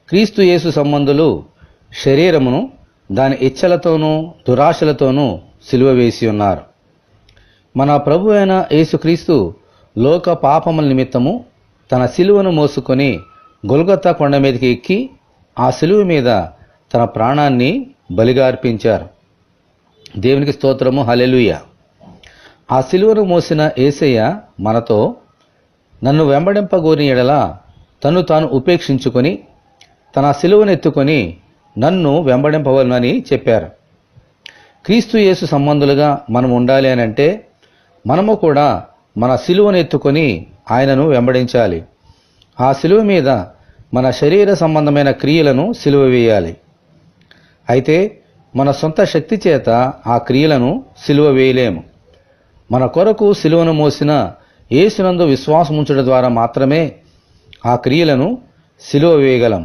క్రీస్తు యేసు సంబంధులు శరీరమును దాని ఇచ్చలతోనూ దురాశలతోనూ సిలువ వేసి ఉన్నారు. మన ప్రభు అయిన యేసుక్రీస్తు లోక పాపముల నిమిత్తము తన సిలువను మోసుకొని గొల్గొతా కొండ మీదకి ఎక్కి ఆ సిలువ మీద తన ప్రాణాన్ని బలిగా అర్పించారు. దేవునికి స్తోత్రము, హల్లెలూయా. ఆ సిలువను మోసిన యేసయ్య మనతో నన్ను వెంబడింపగోరిన యెడల తను తాను ఉపేక్షించుకొని తన సిలువను ఎత్తుకొని నన్ను వెంబడింపవలనని చెప్పారు. క్రీస్తు యేసు సంబంధులుగా మనం ఉండాలి అని అంటే మనము కూడా మన సిలువను ఎత్తుకొని ఆయనను వెంబడించాలి. ఆ సిలువ మీద మన శరీర సంబంధమైన క్రియలను సిలువ వేయాలి. అయితే మన సొంత శక్తి చేత ఆ క్రియలను సిలువ వేయలేము. మన కొరకు సిలువను మోసిన యేసునందు విశ్వాసముంచడం ద్వారా మాత్రమే ఆ క్రియలను సిలువ వేయగలం.